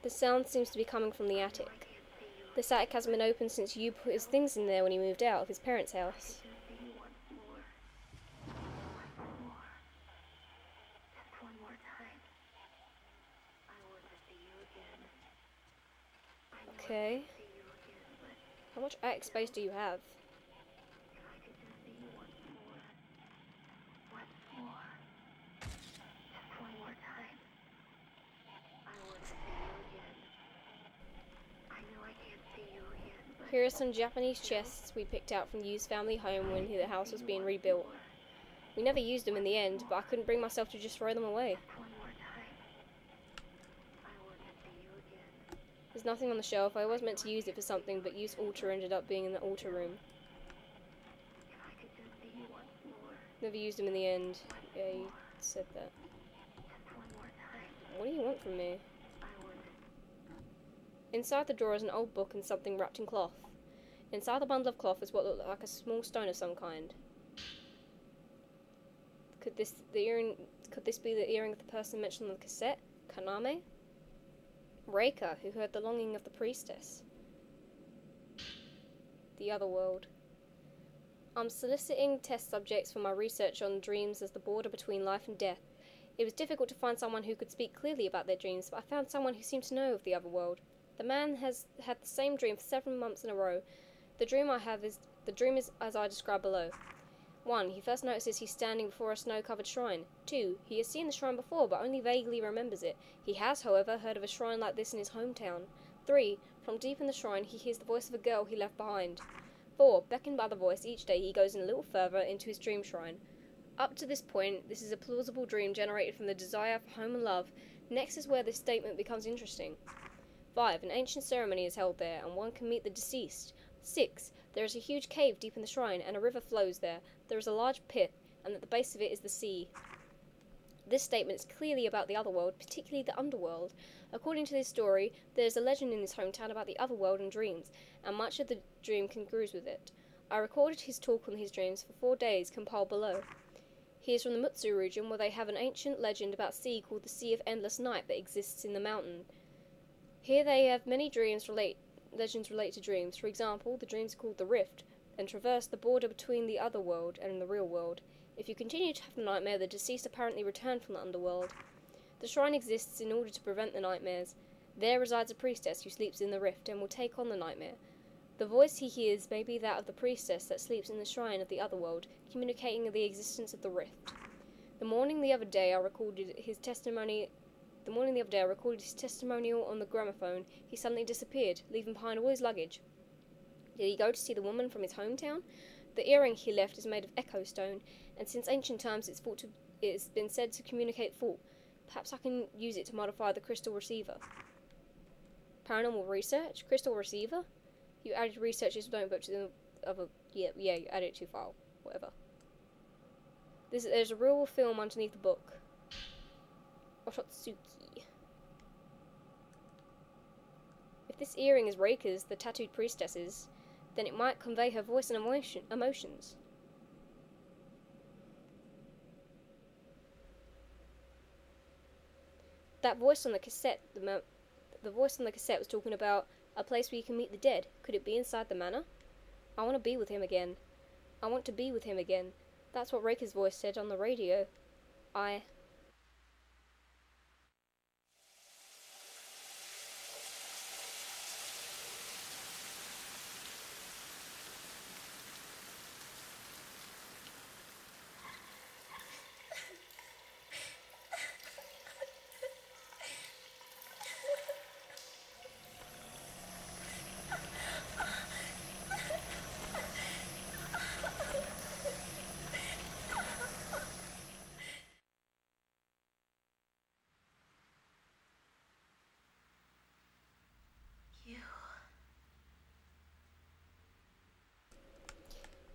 The sound seems to be coming from the attic. This attic hasn't been opened since you put his things in there when he moved out of his parents' house. Okay. How much attic space do you have? Here are some Japanese chests we picked out from the used family home when the house was being rebuilt. We never used them in the end, but I couldn't bring myself to just throw them away. There's nothing on the shelf. I was meant to use it for something, but used altar ended up being in the altar room. Never used them in the end. Yeah, you said that. What do you want from me? Inside the drawer is an old book and something wrapped in cloth. Inside the bundle of cloth is what looked like a small stone of some kind. Could this be the earring of the person mentioned on the cassette? Kaname? Reika, who heard the longing of the priestess. The other world. I'm soliciting test subjects for my research on dreams as the border between life and death. It was difficult to find someone who could speak clearly about their dreams, but I found someone who seemed to know of the other world. The man has had the same dream for 7 months in a row. The dream is as I describe below. 1. He first notices he's standing before a snow-covered shrine. 2. He has seen the shrine before, but only vaguely remembers it. He has, however, heard of a shrine like this in his hometown. 3. From deep in the shrine, he hears the voice of a girl he left behind. 4. Beckoned by the voice, each day he goes in a little further into his dream shrine. Up to this point, this is a plausible dream generated from the desire for home and love. Next is where this statement becomes interesting. 5. An ancient ceremony is held there, and one can meet the deceased. 6. There is a huge cave deep in the shrine, and a river flows there. There is a large pit, and at the base of it is the sea. This statement is clearly about the other world, particularly the underworld. According to this story, there is a legend in his hometown about the other world and dreams, and much of the dream congrues with it. I recorded his talk on his dreams for 4 days, compiled below. He is from the Mutsu region, where they have an ancient legend about sea called the Sea of Endless Night that exists in the mountain. Here they have many legends relate to dreams. For example, the dreams are called the Rift, and traverse the border between the other world and the real world. If you continue to have the nightmare, the deceased apparently returned from the underworld. The shrine exists in order to prevent the nightmares. There resides a priestess who sleeps in the Rift and will take on the nightmare. The voice he hears may be that of the priestess that sleeps in the shrine of the other world, communicating the existence of the Rift. The morning the other day I recorded his testimonial on the gramophone. He suddenly disappeared, leaving behind all his luggage. Did he go to see the woman from his hometown? The earring he left is made of echo stone, and since ancient times it's been said to communicate thought. Perhaps I can use it to modify the crystal receiver. Paranormal research? Crystal receiver? You added research's notebook to the other... Yeah, you added it to file. Whatever. There's a real film underneath the book. Oshotsuki. If this earring is Reika's, the tattooed priestess's, then it might convey her voice and emotions. That voice on the cassette, the voice on the cassette was talking about a place where you can meet the dead. Could it be inside the manor? I want to be with him again. I want to be with him again. That's what Reika's voice said on the radio.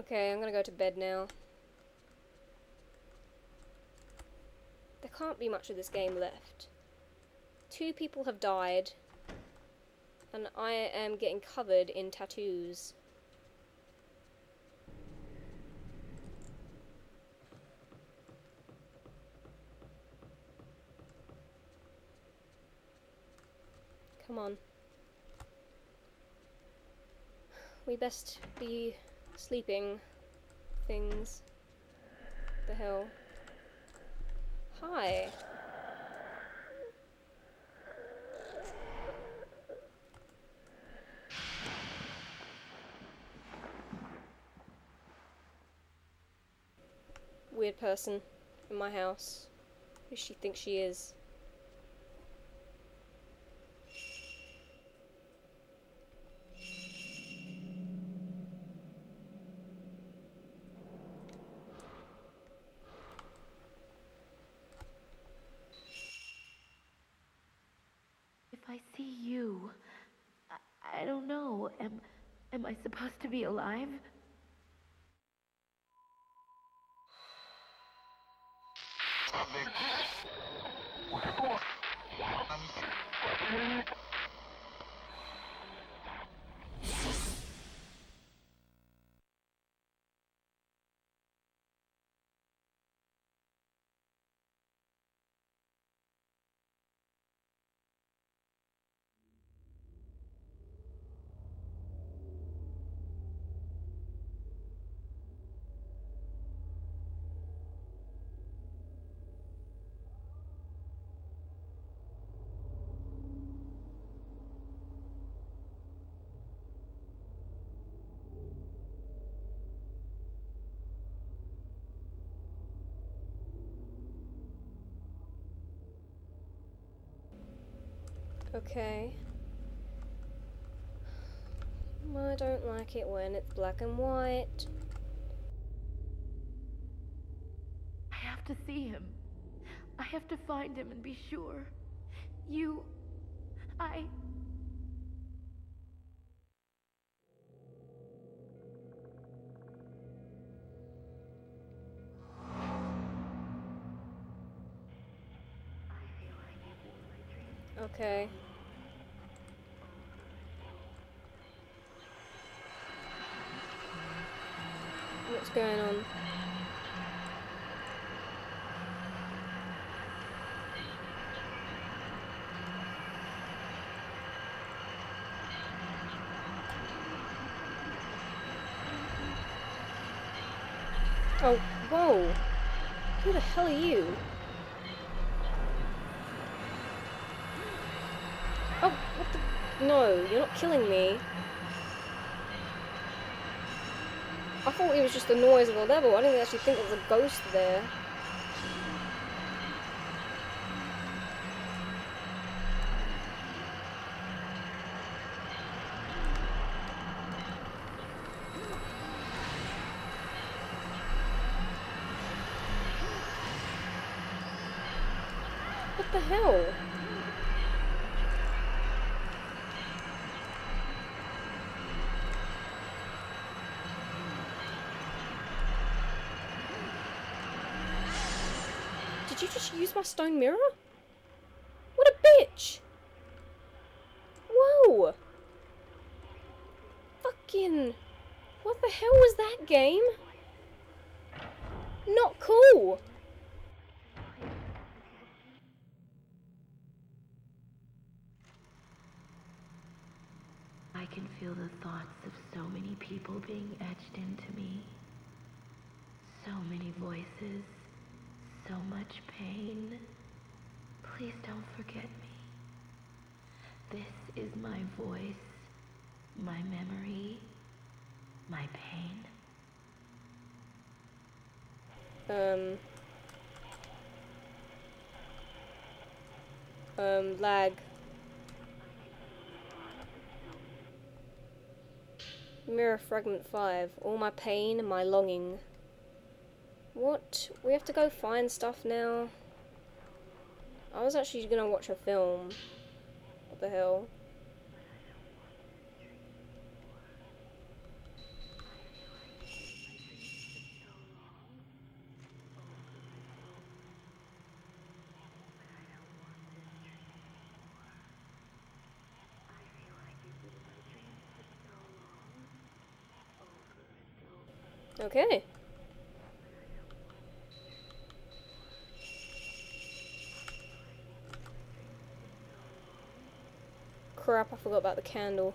Okay, I'm gonna go to bed now. There can't be much of this game left. 2 people have died, and I am getting covered in tattoos. Come on. We best be sleeping. Things. The hell. Hi. Weird person in my house. Who she thinks she is. If I see you, I don't know. Am I supposed to be alive? Okay. I don't like it when it's black and white. I have to see him. I have to find him and be sure. I... Okay. What's going on? Oh, whoa! Who the hell are you? Oh, what the? No, you're not killing me. I thought it was just the noise of the level. I didn't actually think there was a ghost there. What the hell? Did you just use my stone mirror? What a bitch! Whoa! Fucking... What the hell was that game? Not cool! I can feel the thoughts of so many people being etched into me. So many voices. So much pain. Please don't forget me. This is my voice, my memory, my pain. Lag. Mirror Fragment 5. All my pain and my longing. What? We have to go find stuff now? I was actually gonna watch a film. What the hell? Okay. crap, I forgot about the candle.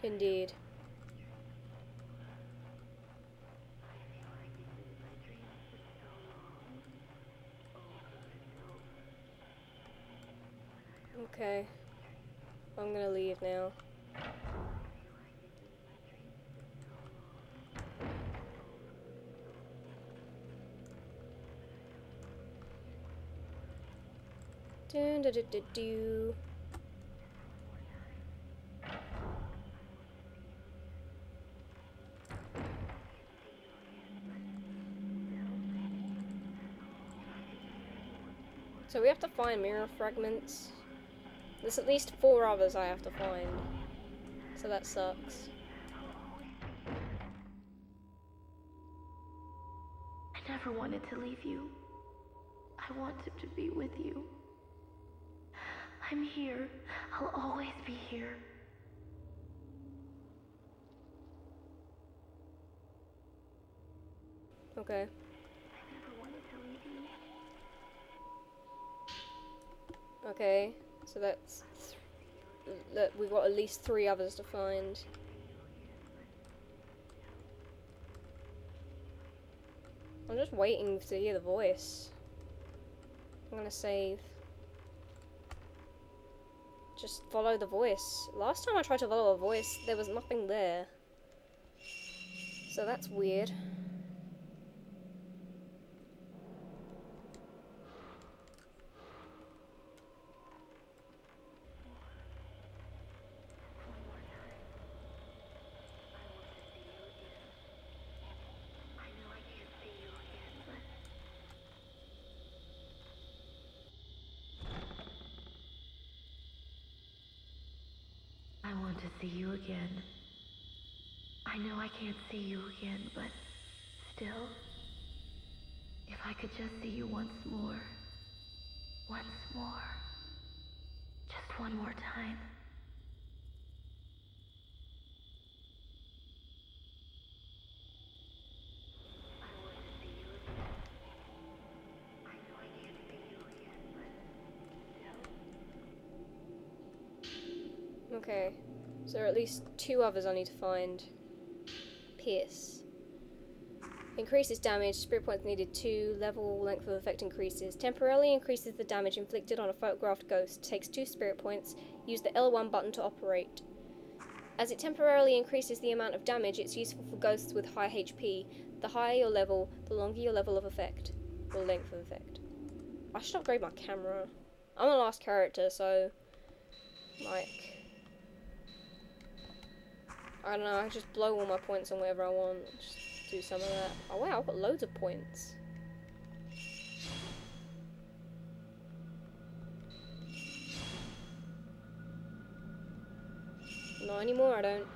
Indeed. Okay. I'm gonna leave now. Dun, da, da, da, do. So we have to find mirror fragments. There's at least 4 others I have to find. So that sucks. I never wanted to leave you. I wanted to be with you. I'm here. I'll always be here. Okay. I never wanted to leave you. Okay. So that's... we've got at least 3 others to find. I'm just waiting to hear the voice. I'm gonna save. Just follow the voice. Last time I tried to follow a voice, there was nothing there. So that's weird. I want to see you again. I know I can't see you again, but still, if I could just see you once more. Once more. Just one more time. I want to see you again. I know I can't see you again, but still. Okay. So there are at least 2 others I need to find. Pierce. Increases damage, spirit points needed 2, level length of effect increases. Temporarily increases the damage inflicted on a photographed ghost. Takes 2 spirit points. Use the L1 button to operate. As it temporarily increases the amount of damage, it's useful for ghosts with high HP. The higher your level, the longer your level of effect. Or length of effect. I should upgrade my camera. I'm the last character, so... like... I don't know, I just blow all my points on whatever I want. Just do some of that. Oh wow, I've got loads of points. Not anymore, I don't.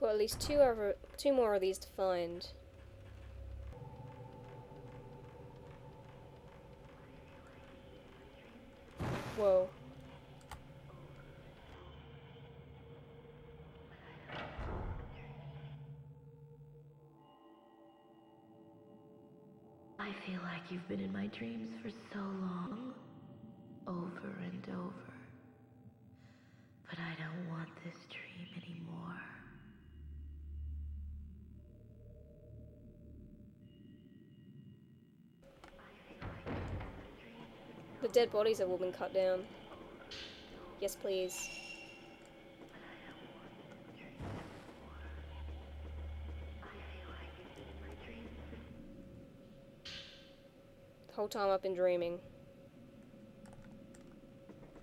Got at least 2 more of these to find. Whoa. I feel like you've been in my dreams for so long. Over and over. But I don't want this dream anymore. The dead bodies have all been cut down. Yes, please. The whole time I've been dreaming.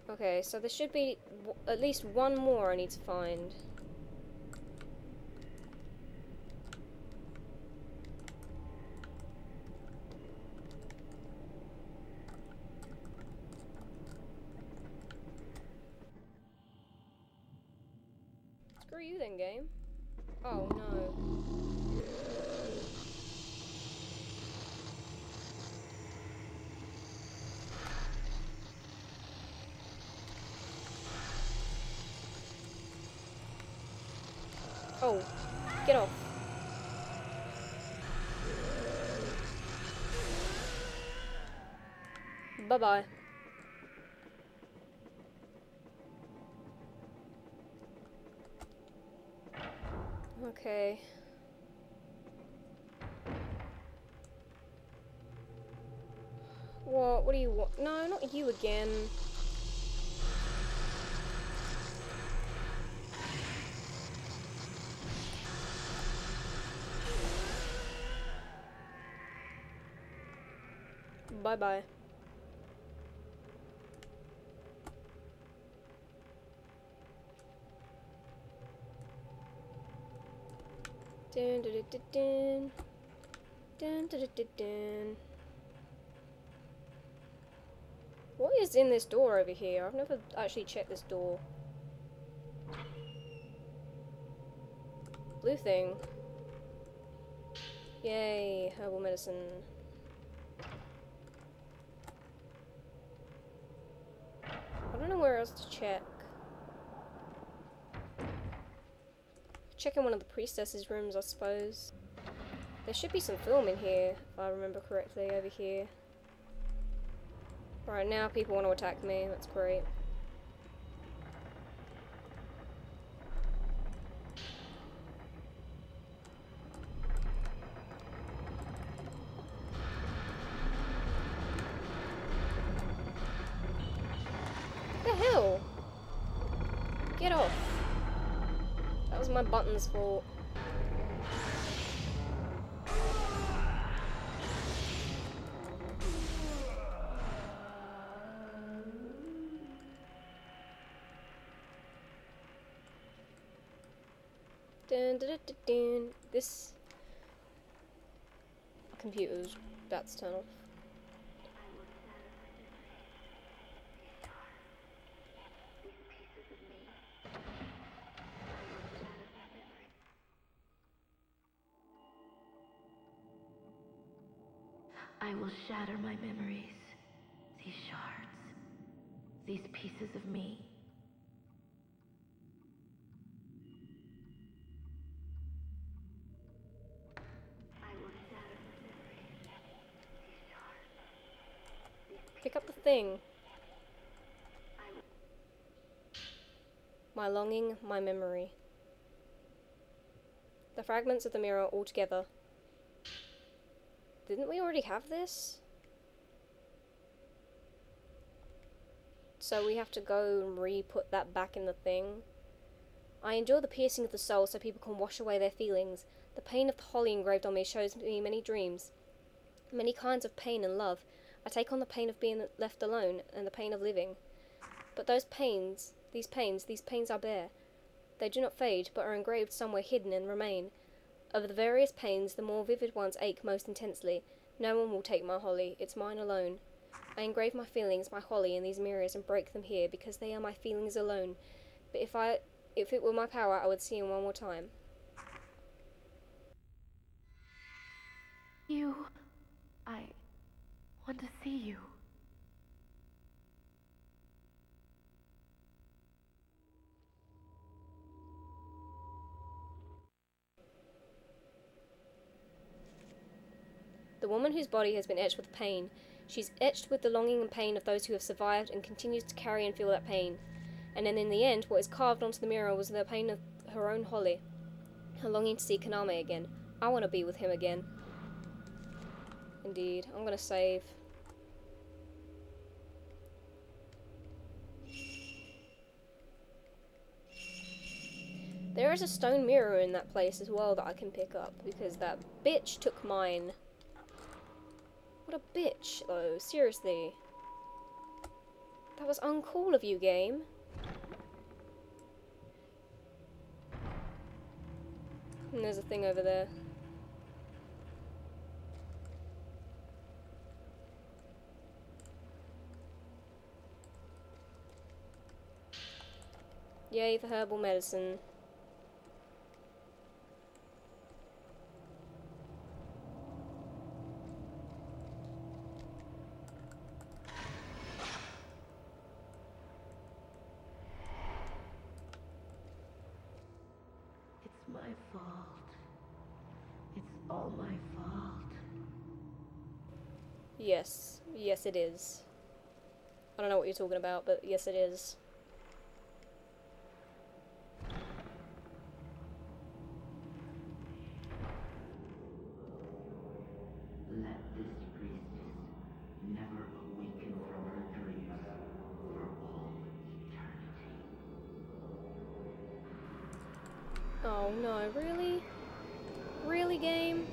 Okay, so there should be at least 1 more I need to find. Screw you then, game. Oh no. Oh, get off. Bye-bye. Okay. What do you want? No, not you again. Bye-bye. Dun dun dun dun dun dun dun dun. What is in this door over here? I've never actually checked this door. Blue thing. Yay, herbal medicine. I don't know where else to check. Check in one of the priestess's rooms, I suppose. There should be some film in here, if I remember correctly, over here. Right, now people want to attack me, that's great. What the hell? Get off. That was my button's fault. Dun, dun, dun, dun, dun. This computer's about to turn off. I will shatter my memories, these shards, these pieces of me. I will shatter my memories, these shards. Pick up the thing. My longing, my memory. The fragments of the mirror all together. Didn't we already have this? So we have to go and re-put that back in the thing. I endure the piercing of the soul so people can wash away their feelings. The pain of the holly engraved on me shows me many dreams. Many kinds of pain and love. I take on the pain of being left alone and the pain of living. But these pains I bear. They do not fade, but are engraved somewhere hidden and remain. Of the various pains, the more vivid ones ache most intensely. No one will take my holly, it's mine alone. I engrave my feelings, my holly, in these mirrors and break them here, because they are my feelings alone. But if it were my power, I would see him one more time. I want to see you. The woman whose body has been etched with pain. She's etched with the longing and pain of those who have survived and continues to carry and feel that pain. And then in the end, what is carved onto the mirror was the pain of her own holly. Her longing to see Kaname again. I want to be with him again. Indeed. I'm gonna save. There is a stone mirror in that place as well that I can pick up, because that bitch took mine. What a bitch, though. Seriously. That was uncool of you, game. And there's a thing over there. Yay for herbal medicine. Yes. Yes, it is. I don't know what you're talking about, but yes, it is. Let this priestess never awaken from her dreams for all eternity. Oh no, really? Really, game?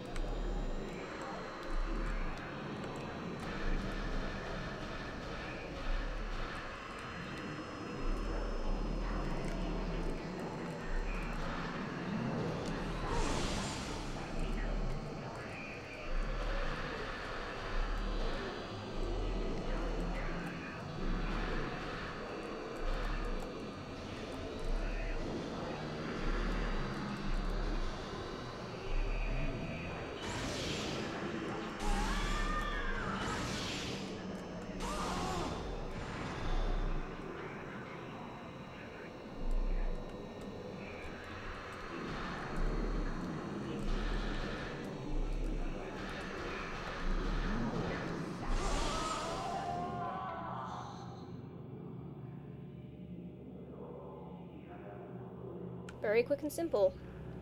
Very quick and simple.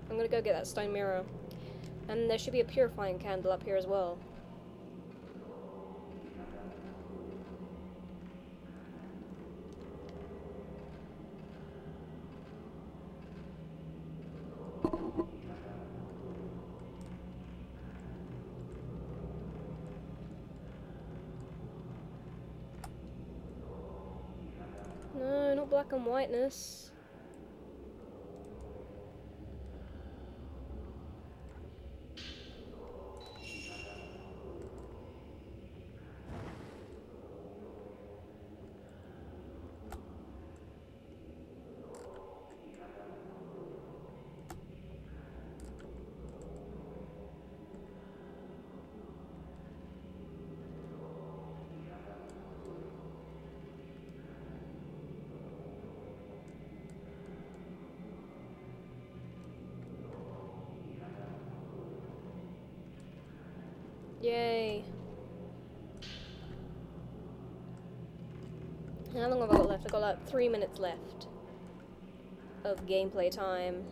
I'm gonna go get that stone mirror. And there should be a purifying candle up here as well. No, not black and whiteness. Yay. How long have I got left? I've got like 3 minutes left of gameplay time.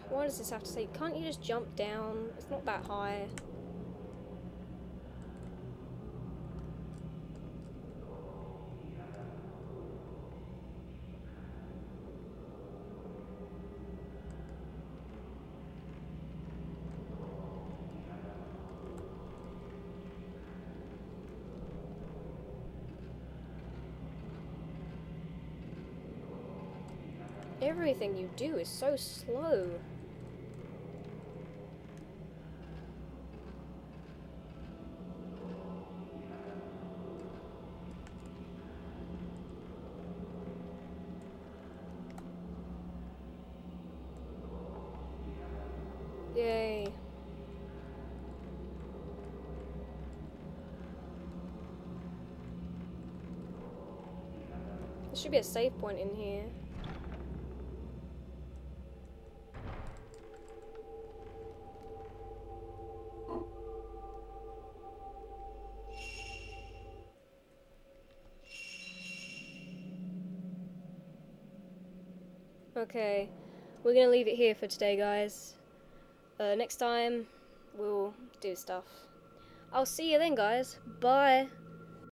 Why does this have to say, can't you just jump down? It's not that high. Everything you do is so slow. Yay. There should be a save point in here. Okay, we're gonna leave it here for today, guys. Next time, we'll do stuff. I'll see you then, guys. Bye.